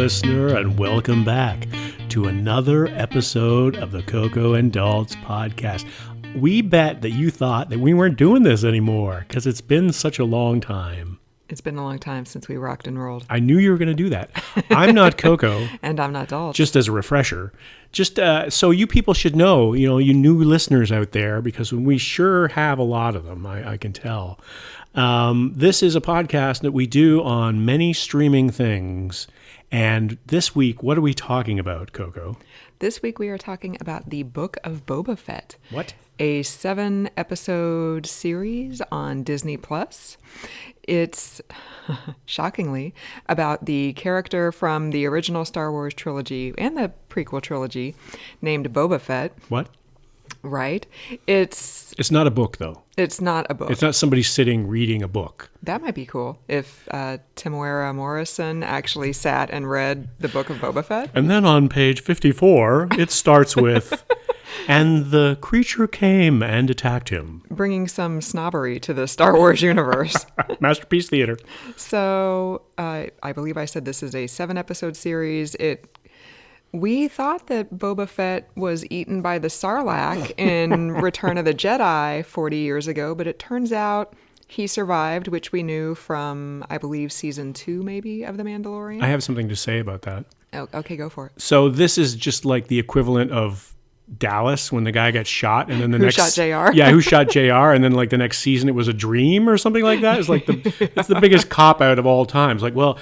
listener, and welcome back to another episode of the Coco and Daltz podcast. We bet that you thought that we weren't doing this anymore because it's been such a long time. It's been a long time since we rocked and rolled. I knew you were going to do that. I'm not Coco. And I'm not Daltz. Just as a refresher. Just so you people should know, you new listeners out there, because we sure have a lot of them, I can tell. This is a podcast that we do on many streaming things. And this week, what are we talking about, Coco? This week we are talking about the Book of Boba Fett. What? A 7-episode series on DisneyPlus. It's, shockingly, about the character from the original Star Wars trilogy and the prequel trilogy named Boba Fett. What? Right. It's not a book, though. It's not a book. It's not somebody sitting reading a book. That might be cool if Temuera Morrison actually sat and read the Book of Boba Fett. And then on page 54, it starts with, and the creature came and attacked him. Bringing some snobbery to the Star Wars universe. Masterpiece Theater. So I believe I said this is a 7-episode series. We thought that Boba Fett was eaten by the Sarlacc in Return of the Jedi 40 years ago, but it turns out he survived, which we knew from, I believe, season 2 maybe of The Mandalorian. I have something to say about that. Oh, okay, go for it. So this is just like the equivalent of Dallas when the guy got shot, and then the who shot JR? Yeah, who shot JR, and then like the next season it was a dream or something like that. It's like it's the biggest cop out of all times. Like, well,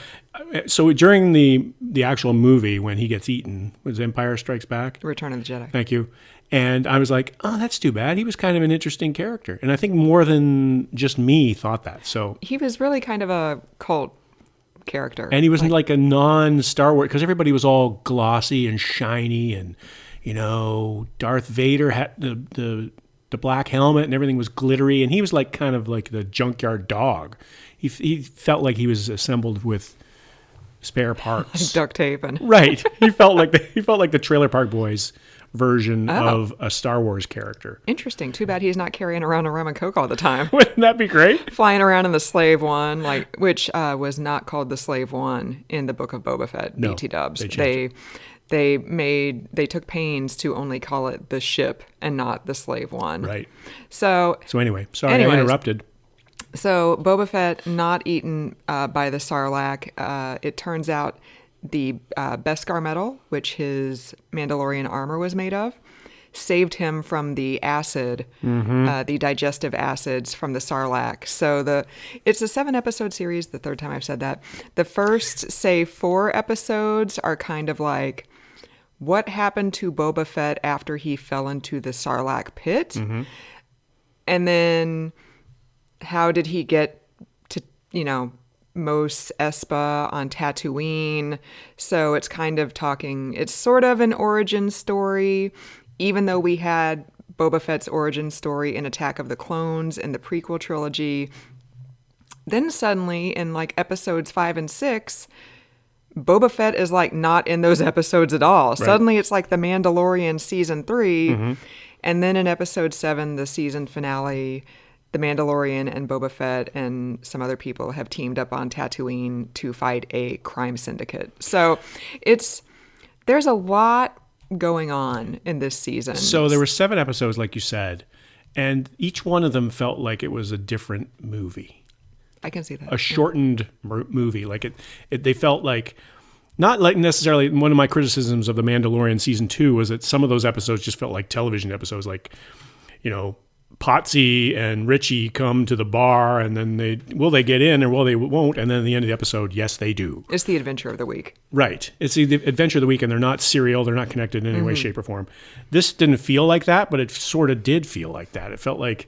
so during the actual movie when he gets eaten, was Empire Strikes Back? Return of the Jedi. Thank you. And I was like, oh, that's too bad. He was kind of an interesting character, and I think more than just me thought that. So he was really kind of a cult character, and he was like a non-Star Wars, because everybody was all glossy and shiny and. Darth Vader had the black helmet and everything was glittery, and he was like kind of like the junkyard dog. He felt like he was assembled with spare parts, like duct tape, and right. He felt like the Trailer Park Boys version of a Star Wars character. Interesting. Too bad he's not carrying around a rum and coke all the time. Wouldn't that be great? Flying around in the Slave One, which was not called the Slave One in the Book of Boba Fett. No, BT Dubs. They took pains to only call it the ship and not the Slave One. Right. So anyway, sorry I interrupted. So Boba Fett not eaten by the Sarlacc. It turns out the Beskar metal, which his Mandalorian armor was made of, saved him from the acid, the digestive acids from the Sarlacc. So it's a 7-episode series, the third time I've said that. The first, say, 4 episodes are kind of like, what happened to Boba Fett after he fell into the Sarlacc pit? Mm-hmm. And then how did he get to, Mos Espa on Tatooine? So it's kind of it's sort of an origin story, even though we had Boba Fett's origin story in Attack of the Clones in the prequel trilogy. Then suddenly in like episodes 5 and 6, Boba Fett is like not in those episodes at all. Right. Suddenly it's like The Mandalorian season 3. Mm-hmm. And then in episode 7, the season finale, The Mandalorian and Boba Fett and some other people have teamed up on Tatooine to fight a crime syndicate. So there's a lot going on in this season. So there were 7 episodes, like you said, and each one of them felt like it was a different movie. I can see that. A shortened movie. Like they felt like, not like necessarily, one of my criticisms of The Mandalorian season 2 was that some of those episodes just felt like television episodes, like, Potsy and Richie come to the bar, and then they get in, or they won't, and then at the end of the episode, yes, they do. It's the adventure of the week. Right. It's the adventure of the week, and they're not serial. They're not connected in any way, shape, or form. This didn't feel like that, but it sort of did feel like that. It felt like,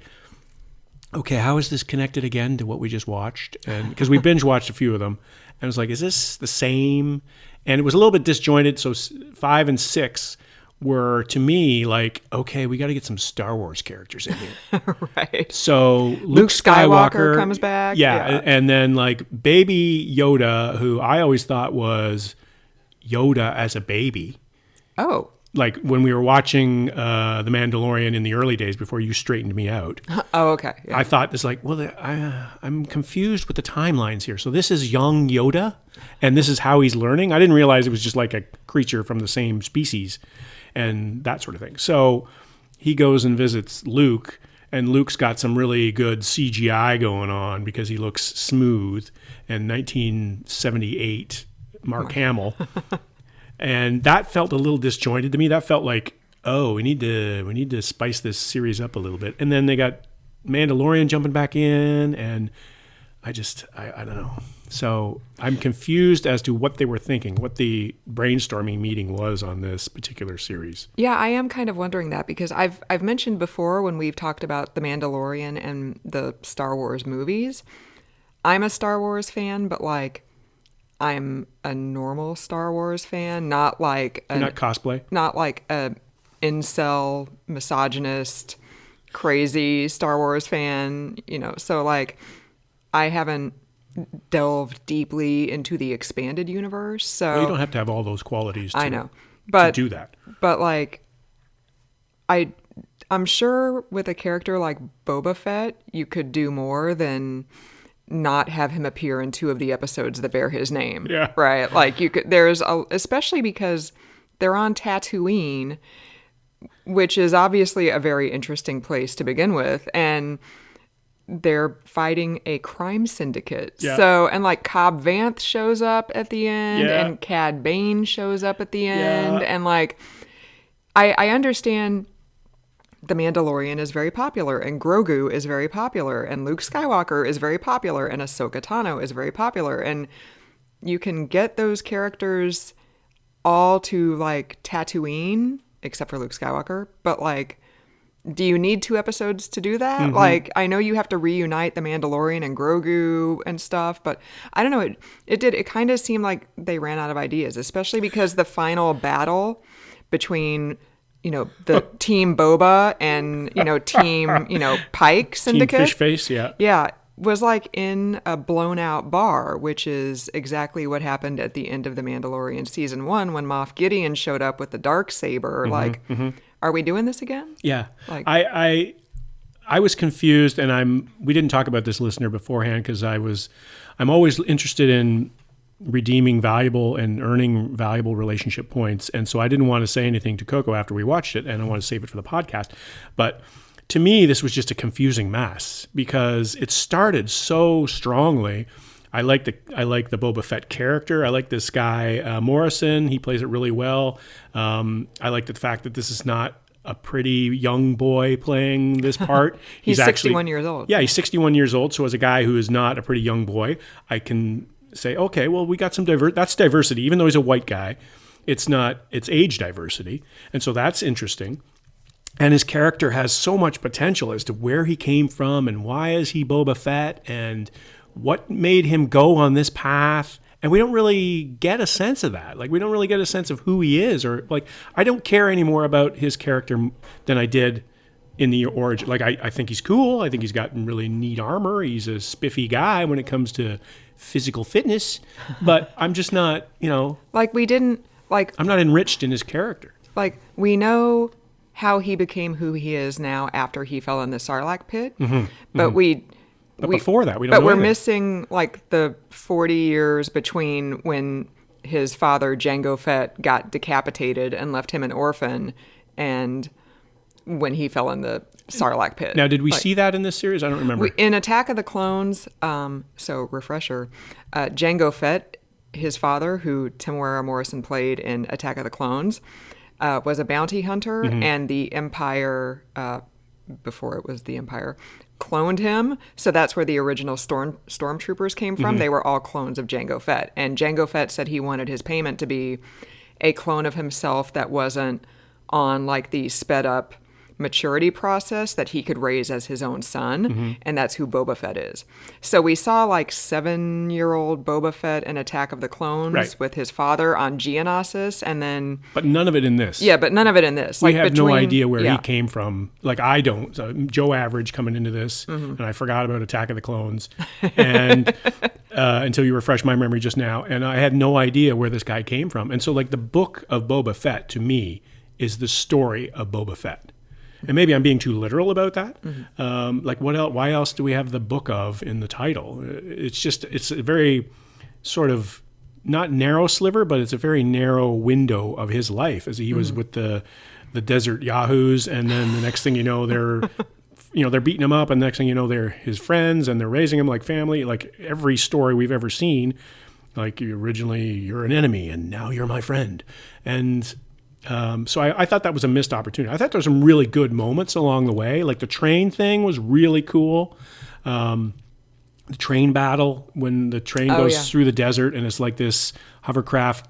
okay, how is this connected again to what we just watched? And because we binge watched a few of them, and I was like, is this the same? And it was a little bit disjointed. So 5 and 6 were, to me, like, okay, we got to get some Star Wars characters in here. Right. So Luke Skywalker comes back. Yeah. And then like baby Yoda, who I always thought was Yoda as a baby. Oh. like when we were watching The Mandalorian in the early days before you straightened me out. Oh, okay. Yeah. I thought it's like, well, I'm confused with the timelines here. So this is young Yoda, and this is how he's learning. I didn't realize it was just like a creature from the same species and that sort of thing. So he goes and visits Luke, and Luke's got some really good CGI going on because he looks smooth. And 1978 Mark Hamill. And that felt a little disjointed to me. That felt like, oh, we need to spice this series up a little bit. And then they got Mandalorian jumping back in, and I don't know. So I'm confused as to what they were thinking, what the brainstorming meeting was on this particular series. Yeah, I am kind of wondering that because I've mentioned before when we've talked about The Mandalorian and the Star Wars movies, I'm a Star Wars fan, but like I'm a normal Star Wars fan, not like Not cosplay? Not like a incel, misogynist, crazy Star Wars fan, So like I haven't delved deeply into the expanded universe. So Well, you don't have to have all those qualities to do that. But like I'm sure with a character like Boba Fett, you could do more than not have him appear in 2 of the episodes that bear his name. Yeah. Right. Like especially because they're on Tatooine, which is obviously a very interesting place to begin with. And they're fighting a crime syndicate. Yeah. So, and like Cobb Vanth shows up at the end, Yeah. and Cad Bane shows up at the end. Yeah. And like, I understand The Mandalorian is very popular, and Grogu is very popular, and Luke Skywalker is very popular, and Ahsoka Tano is very popular. And you can get those characters all to like Tatooine, except for Luke Skywalker, but like, do you need 2 episodes to do that? Like, I know you have to reunite the Mandalorian and Grogu and stuff, but I don't know. It kind of seemed like they ran out of ideas, especially because the final battle between, the Team Boba and, Team, Pike Syndicate. Team Fish Face, yeah. Yeah, was like in a blown out bar, which is exactly what happened at the end of The Mandalorian season 1 when Moff Gideon showed up with the darksaber. Are we doing this again? Yeah. Like, I was confused, and we didn't talk about this, listener, beforehand, because I'm always interested in redeeming valuable and earning valuable relationship points. And so I didn't want to say anything to Coco after we watched it, and I want to save it for the podcast. But to me, this was just a confusing mess because it started so strongly. I like the Boba Fett character. I like this guy, Morrison. He plays it really well. I like the fact that this is not a pretty young boy playing this part. he's 61 years old. Yeah, he's 61 years old. So as a guy who is not a pretty young boy, I can say, okay, well, we got some that's diversity. Even though he's a white guy, it's age diversity. And so that's interesting. And his character has so much potential as to where he came from and why is he Boba Fett and what made him go on this path. And we don't really get a sense of that. Like, we don't really get a sense of who he is, or like, I don't care anymore about his character than I did in the origin. Like, I think he's cool. I think he's got really neat armor. He's a spiffy guy when it comes to physical fitness, but I'm just not, like I'm not enriched in his character. Like, we know how he became who he is now after he fell in the Sarlacc pit, but before that, we don't know we're anything. missing like the 40 years between when his father, Jango Fett, got decapitated and left him an orphan, and when he fell in the Sarlacc pit. Now, did we see that in this series? I don't remember. In Attack of the Clones, so refresher, Jango Fett, his father, who Temuera Morrison played in Attack of the Clones, was a bounty hunter, and the Empire, before it was the Empire, cloned him. So that's where the original stormtroopers came from. They were all clones of Jango Fett. And Jango Fett said he wanted his payment to be a clone of himself that wasn't on like the sped up maturity process that he could raise as his own son. And that's who Boba Fett is. So we saw like 7-year-old Boba Fett in Attack of the Clones with his father on Geonosis, and then... But none of it in this. Yeah, but none of it in this. We have no idea where he came from. Like, I don't. So Joe Average coming into this, and I forgot about Attack of the Clones, and until you refreshed my memory just now, and I had no idea where this guy came from. And so, like, the Book of Boba Fett, to me, is the story of Boba Fett. And maybe I'm being too literal about that. Like what else? Why else do we have the Book of in the title? It's a very sort of not narrow sliver, but it's a very narrow window of his life as he was with the desert yahoos, and then the next thing you know, they're beating him up, and the next thing you know, they're his friends, and they're raising him like family. Like every story we've ever seen, like originally you're an enemy, and now you're my friend, and so I thought that was a missed opportunity. I thought there were some really good moments along the way. Like the train thing was really cool. The train battle when the train goes through the desert and it's like this hovercraft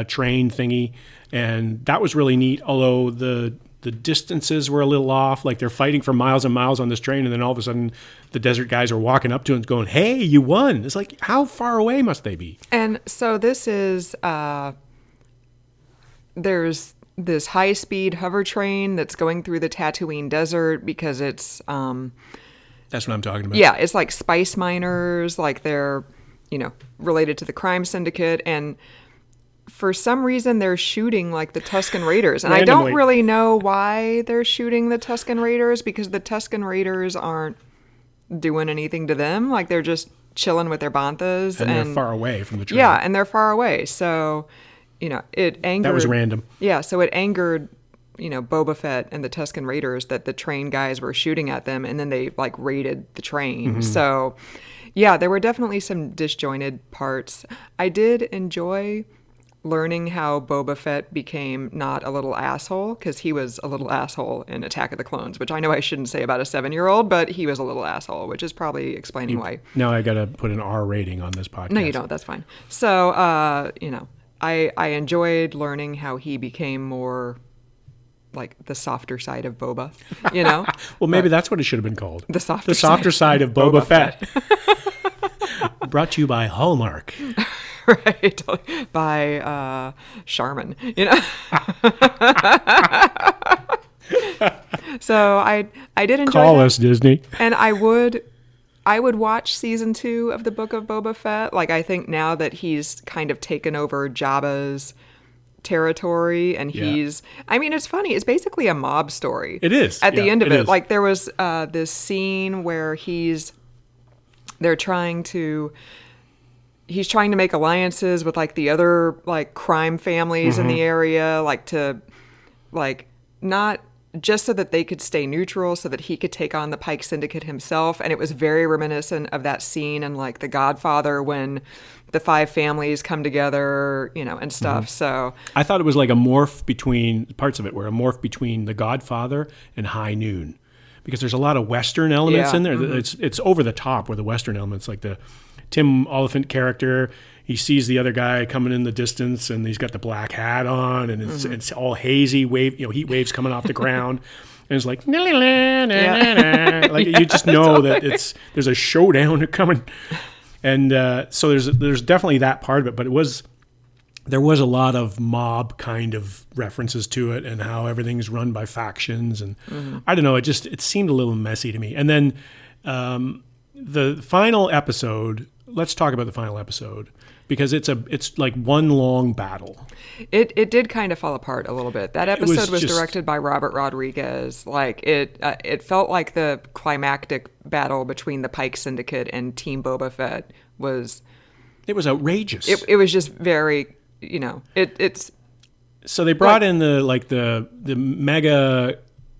train thingy, and that was really neat. Although the distances were a little off, like they're fighting for miles and miles on this train, and then all of a sudden the desert guys are walking up to him going, "Hey, you won!" It's like, how far away must they be? And so this is there's this high-speed hover train that's going through the Tatooine desert because it's That's what I'm talking about. yeah, it's like spice miners, like they're, related to the crime syndicate, and for some reason they're shooting like the Tusken Raiders. And Randomly. I don't really know why they're shooting the Tusken Raiders, because the Tusken Raiders aren't doing anything to them. Like they're just chilling with their banthas. And they're far away from the train. Yeah, and they're far away. So, it angered... That was random. Yeah, so it angered, Boba Fett and the Tusken Raiders that the train guys were shooting at them, and then they, like, raided the train. So, yeah, there were definitely some disjointed parts. I did enjoy learning how Boba Fett became not a little asshole, because he was a little asshole in Attack of the Clones, which I know I shouldn't say about a 7-year-old, but he was a little asshole, which is probably explaining why. Now I got to put an R rating on this podcast. No, you don't. That's fine. So, I enjoyed learning how he became more like the softer side of Boba, Well, maybe that's what it should have been called. The softer side of Boba Fett. Brought to you by Hallmark. Right. By Charmin, So I did enjoy Call that. us, Disney. And I would watch season 2 of the Book of Boba Fett. Like, I think now that he's kind of taken over Jabba's territory, and he's... I mean, it's funny. It's basically a mob story. It is. At the end of it. Is. Like, there was this scene where he's trying to make alliances with, like, the other, like, crime families in the area, like, to, like, not... just so that they could stay neutral, so that he could take on the Pike Syndicate himself. And it was very reminiscent of that scene in, like, The Godfather, when the 5 families come together, and stuff. So I thought it was like a morph between... parts of it were a morph between The Godfather and High Noon. Because there's a lot of Western elements in there. It's over the top with the Western elements, like the Tim Oliphant character. He sees the other guy coming in the distance, and he's got the black hat on, and it's all hazy, heat waves coming off the ground, and it's like, like you just know that there's a showdown coming, and so there's definitely that part of it, but there was a lot of mob kind of references to it, and how everything's run by factions, and I don't know, it seemed a little messy to me, and then the final episode. Let's talk about the final episode, because it's like one long battle. It did kind of fall apart a little bit. That episode was directed by Robert Rodriguez. Like it felt like the climactic battle between the Pike Syndicate and Team Boba Fett was. It was outrageous. It was just very, it's. So they brought in the mega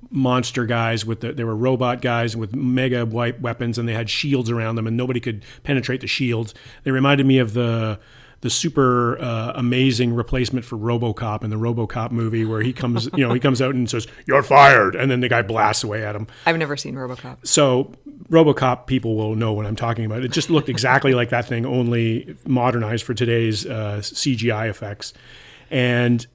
monster guys they were robot guys with mega white weapons, and they had shields around them, and nobody could penetrate the shields. They reminded me of the super amazing replacement for RoboCop in the RoboCop movie, where he comes out and says, "You're fired," and then the guy blasts away at him. I've never seen RoboCop. So RoboCop people will know what I'm talking about. It just looked exactly like that thing, only modernized for today's CGI effects. And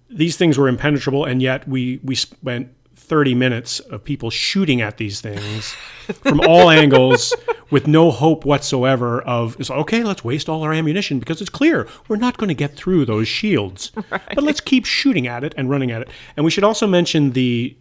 these things were impenetrable, and yet we spent 30 minutes of people shooting at these things from all angles with no hope whatsoever of, it's okay, let's waste all our ammunition because it's clear we're not going to get through those shields. Right. But let's keep shooting at it and running at it. And we should also mention the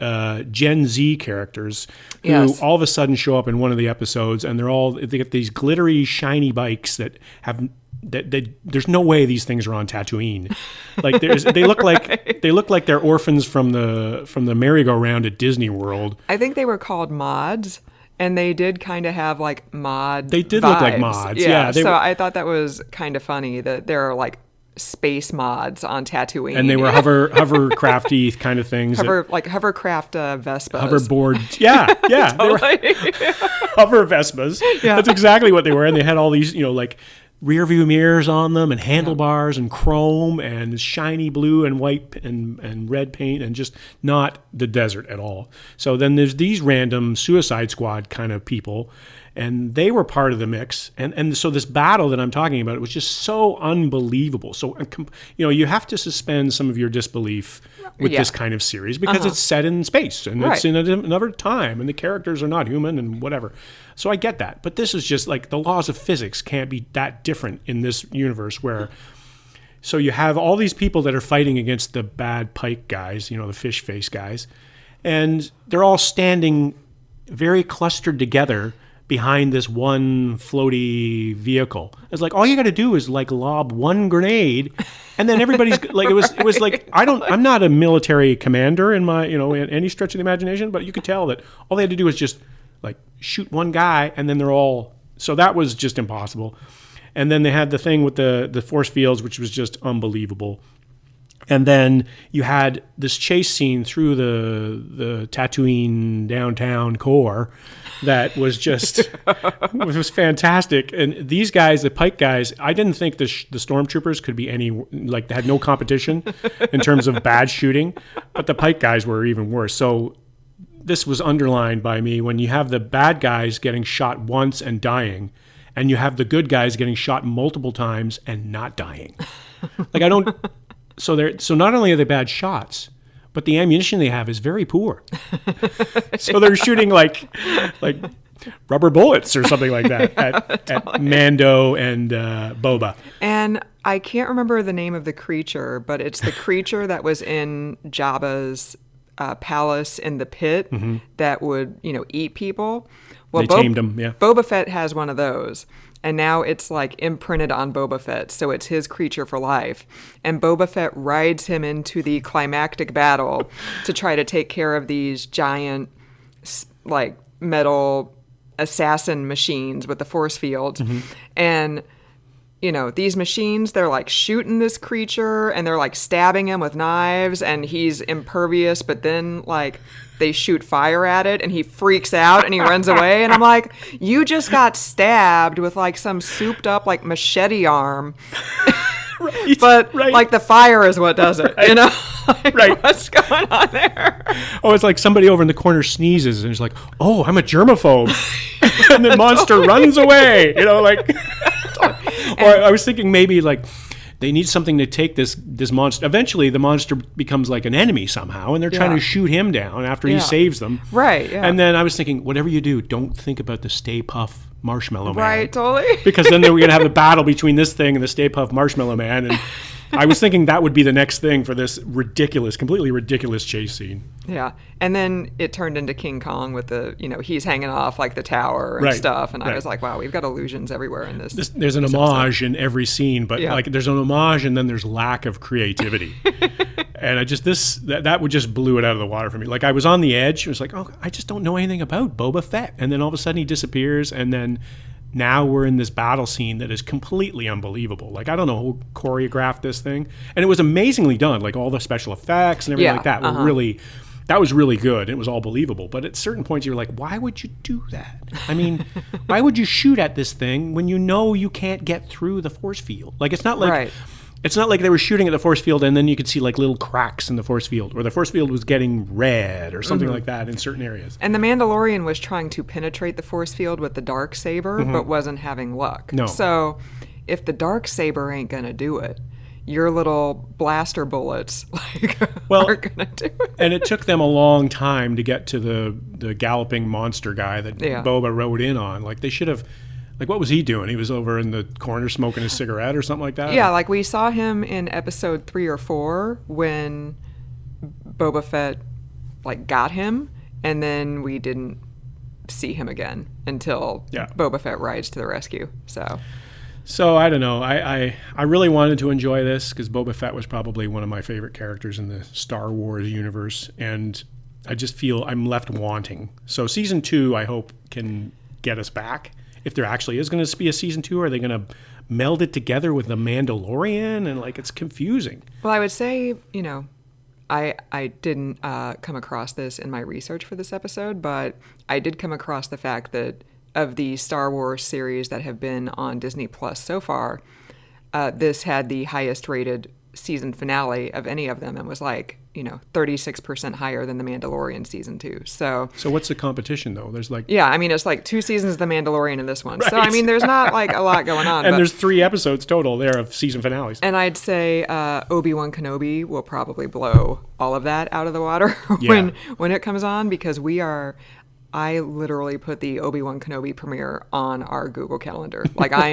Gen Z characters who all of a sudden show up in one of the episodes, and they get these glittery, shiny bikes that have there's no way these things are on Tatooine. Like they look like Right. they look like they're orphans from the merry-go-round at Disney World. I think they were called mods, and they did kind of have like mod. They did vibes. look like mods. Yeah, so I thought that was kind of funny that there are like space mods on Tatooine, and they were hovercrafty kind of things. hovercraft Vespas. Hoverboard. Yeah. They were hover Vespas. Yeah. That's exactly what they were. And they had all these, like rear view mirrors on them and handlebars and chrome and shiny blue and white and red paint and just not the desert at all. So then there's these random Suicide Squad kind of people, and they were part of the mix. And so this battle that I'm talking about, it was just so unbelievable. So, you have to suspend some of your disbelief with this kind of series because it's set in space and it's in another time and the characters are not human and whatever. So I get that. But this is just like the laws of physics can't be that different in this universe where... So you have all these people that are fighting against the bad Pike guys, the fish face guys, and they're all standing very clustered together behind this one floaty vehicle. It's like all you got to do is like lob one grenade, and then everybody's like, it was like I'm not a military commander in my in any stretch of the imagination, but you could tell that all they had to do was just like shoot one guy, and then they're all. So that was just impossible. And then they had the thing with the force fields, which was just unbelievable. And then you had this chase scene through the Tatooine downtown core that was just was fantastic. And these guys, the Pike guys, I didn't think the stormtroopers could be any like they had no competition in terms of bad shooting, but the Pike guys were even worse. So this was underlined by me when you have the bad guys getting shot once and dying, and you have the good guys getting shot multiple times and not dying. Like I don't. So not only are they bad shots, but the ammunition they have is very poor. So they're shooting like rubber bullets or something like that at Mando and Boba. And I can't remember the name of the creature, but it's the creature that was in Jabba's palace in the pit that would eat people. Well, they tamed him. Yeah, Boba Fett has one of those. And now it's like imprinted on Boba Fett, so it's his creature for life. And Boba Fett rides him into the climactic battle to try to take care of these giant, like, metal assassin machines with the force fields. And, these machines, they're like shooting this creature and they're like stabbing him with knives, and he's impervious, but then like they shoot fire at it and he freaks out and he runs away. And I'm like, you just got stabbed with like some souped up like machete arm. But like the fire is what does it, Like, what's going on there? Oh, it's like somebody over in the corner sneezes and it's like, oh, I'm a germaphobe. And the monster runs away, Or I was thinking maybe like they need something to take this monster. Eventually, the monster becomes like an enemy somehow, and they're trying to shoot him down after he saves them. Right. Yeah. And then I was thinking, whatever you do, don't think about the Stay Puft Marshmallow Man. Right. Totally. Because then we're going to have a battle between this thing and the Stay Puft Marshmallow Man. And I was thinking that would be the next thing for this completely ridiculous chase scene. Yeah. And then it turned into King Kong with the, he's hanging off like the tower and stuff. And I was like, wow, we've got illusions everywhere in this. There's an homage in every scene, but like there's an homage and then there's lack of creativity. And that would just blew it out of the water for me. Like I was on the edge. I was like, oh, I just don't know anything about Boba Fett. And then all of a sudden he disappears. And then now we're in this battle scene that is completely unbelievable. Like, I don't know who choreographed this thing. And it was amazingly done. Like, all the special effects and everything like that were really... That was really good. It was all believable. But at certain points, you were like, why would you do that? I mean, why would you shoot at this thing when you know you can't get through the force field? Like, it's not like... Right. It's not like they were shooting at the force field and then you could see like little cracks in the force field, or the force field was getting red or something like that in certain areas. And the Mandalorian was trying to penetrate the force field with the dark saber, but wasn't having luck. No. So if the dark saber ain't gonna do it, your little blaster bullets aren't gonna do it. And it took them a long time to get to the galloping monster guy that Boba rode in on. Like they should have. Like, what was he doing? He was over in the corner smoking a cigarette or something like that? Yeah, like we saw him in episode 3 or 4 when Boba Fett, like, got him, and then we didn't see him again until Boba Fett rides to the rescue, So So I don't know. I really wanted to enjoy this because Boba Fett was probably one of my favorite characters in the Star Wars universe, and I just feel I'm left wanting. So season 2, I hope, can get us back. If there actually is going to be a season 2, are they going to meld it together with The Mandalorian? And it's confusing. Well, I would say, I didn't come across this in my research for this episode, but I did come across the fact that of the Star Wars series that have been on DisneyPlus so far, this had the highest rated season finale of any of them and was 36% higher than The Mandalorian season 2. So what's the competition though? There's it's 2 seasons of The Mandalorian in this one. Right. So there's not a lot going on. And there's 3 episodes total there of season finales. And I'd say Obi-Wan Kenobi will probably blow all of that out of the water when it comes on, because I literally put the Obi-Wan Kenobi premiere on our Google Calendar. I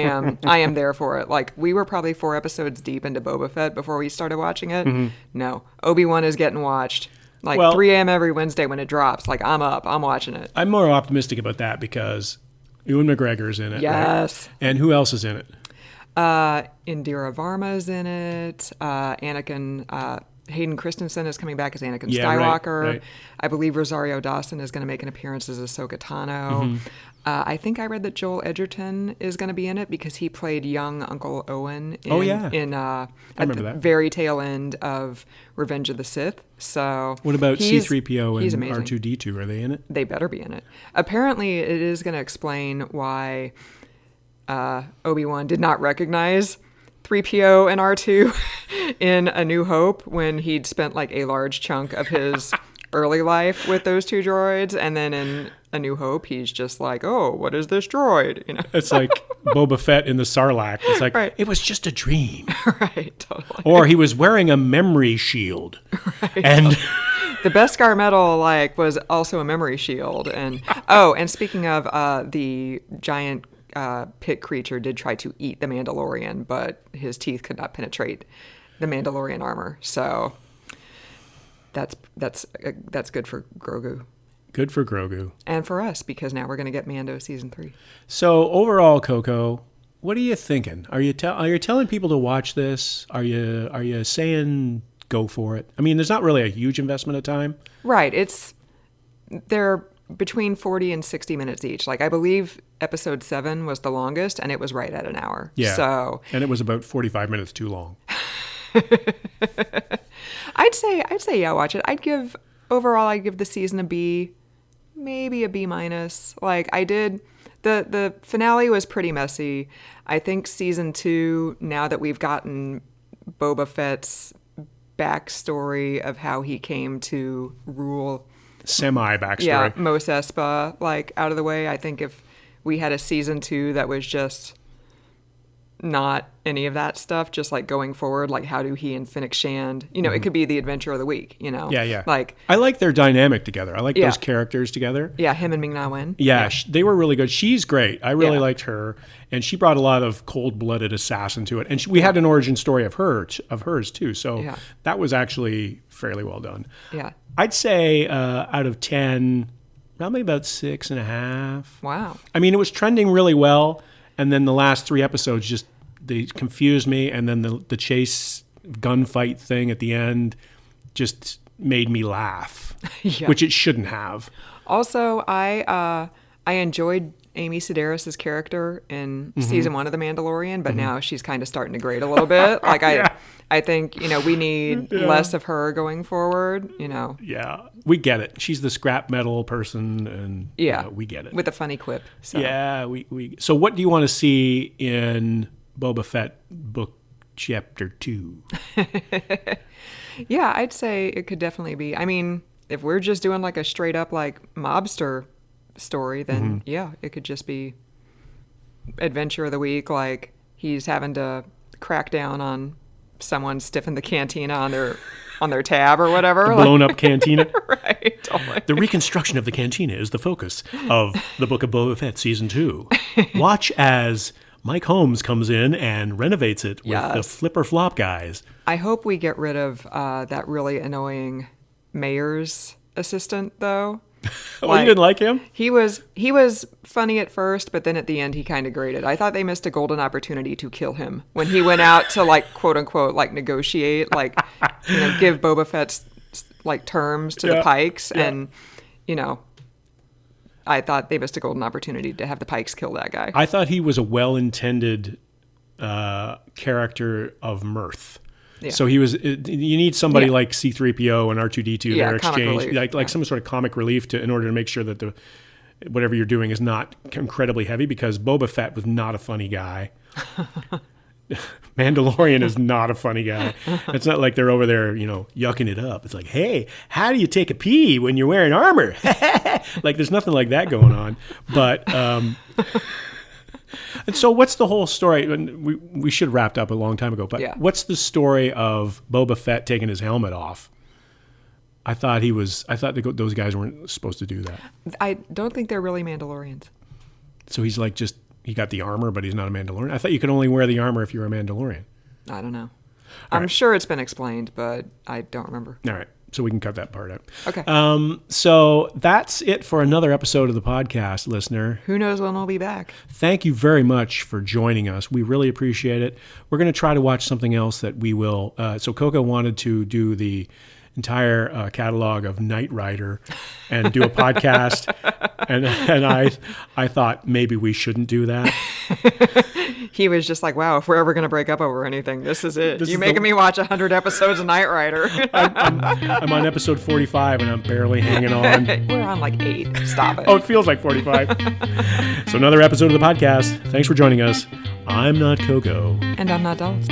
am there for it. We were probably 4 episodes deep into Boba Fett before we started watching it. Mm-hmm. No, Obi-Wan is getting watched 3 a.m. every Wednesday when it drops. I'm up. I'm watching it. I'm more optimistic about that because Ewan McGregor's in it. Yes. Right? And who else is in it? Indira Varma's in it. Anakin... Hayden Christensen is coming back as Anakin Skywalker. Right. I believe Rosario Dawson is going to make an appearance as Ahsoka Tano. Mm-hmm. I think I read that Joel Edgerton is going to be in it because he played young Uncle Owen at the very tail end of Revenge of the Sith. So what about C-3PO and amazing. R2-D2? Are they in it? They better be in it. Apparently, it is going to explain why Obi-Wan did not recognize 3PO and R2 in A New Hope when he'd spent a large chunk of his early life with those 2 droids, and then in A New Hope he's just oh, what is this droid? It's like Boba Fett in the Sarlacc. It's right. It was just a dream. Right, totally. Or he was wearing a memory shield. Right. And the Beskar medal was also a memory shield. And speaking of the giant pit creature did try to eat the Mandalorian, but his teeth could not penetrate the Mandalorian armor. So that's good for Grogu. Good for Grogu. And for us, because now we're going to get Mando season 3. So overall, Coco, what are you thinking? Are you telling people to watch this? Are you saying go for it? There's not really a huge investment of time. Right. They're between 40 and 60 minutes each. I believe episode 7 was the longest, and it was right at an hour. Yeah. And it was about 45 minutes too long. I'd say yeah, watch it. I'd give the season a B, maybe a B-. I did. The finale was pretty messy. I think season 2, now that we've gotten Boba Fett's backstory of how he came to rule semi-backstory. Yeah, Mos Espa, out of the way. I think if we had a season 2 that was just not any of that stuff, just going forward, how do he and Fennec Shand, it could be the adventure of the week, Yeah. I like their dynamic together. I like those characters together. Yeah, him and Ming-Na Wen. Yeah, they were really good. She's great. I really liked her, and she brought a lot of cold-blooded assassin to it. And we had an origin story of hers too. So that was actually fairly well done. Yeah. I'd say out of 10, probably about 6.5. Wow. It was trending really well, and then the last 3 episodes they confused me, and then the chase gunfight thing at the end just made me laugh, which it shouldn't have. Also, I enjoyed Amy Sedaris' character in season 1 of The Mandalorian, but now she's kind of starting to grate a little bit. I think, we need less of her going forward, Yeah, we get it. She's the scrap metal person, and we get it. With a funny quip. So. Yeah, So what do you want to see in Boba Fett book chapter 2? Yeah, I'd say it could definitely be. If we're just doing a straight up mobster story, then it could just be adventure of the week. He's having to crack down on someone stiffing the cantina on their tab or whatever. The blown up cantina. Right. Totally. The reconstruction of the cantina is the focus of the Book of Boba Fett season 2. Watch as Mike Holmes comes in and renovates it with the flipper flop guys. I hope we get rid of that really annoying mayor's assistant, though. Oh, you didn't like him? He was funny at first, but then at the end he kind of grated. I thought they missed a golden opportunity to kill him when he went out to like quote unquote like negotiate, like give Boba Fett's like terms to the Pikes, and I thought they missed a golden opportunity to have the Pikes kill that guy. I thought he was a well-intended character of mirth. Yeah. So he was. You need somebody like C-3PO and R2-D2. Their exchange, like some sort of comic relief, in order to make sure that whatever you're doing is not incredibly heavy. Because Boba Fett was not a funny guy. Mandalorian is not a funny guy. It's not like they're over there, yucking it up. It's like, hey, how do you take a pee when you're wearing armor? Like, there's nothing like that going on. But. And so what's the whole story? And we should have wrapped up a long time ago, but what's the story of Boba Fett taking his helmet off? I thought those guys weren't supposed to do that. I don't think they're really Mandalorians. So he's like he got the armor, but he's not a Mandalorian. I thought you could only wear the armor if you're a Mandalorian. I don't know. I'm sure it's been explained, but I don't remember. All right. So we can cut that part out. Okay. So that's it for another episode of the podcast, listener. Who knows when we'll be back? Thank you very much for joining us. We really appreciate it. We're going to try to watch something else that we will. So Coco wanted to do the entire catalog of Knight Rider and do a podcast. and I thought maybe we shouldn't do that. He was just like, wow, if we're ever going to break up over anything, this is it. You're making me watch 100 episodes of Knight Rider. I'm on episode 45 and I'm barely hanging on. We're on like 8. Stop it. Oh, it feels like 45. So another episode of the podcast. Thanks for joining us. I'm not Coco. And I'm not Dolls.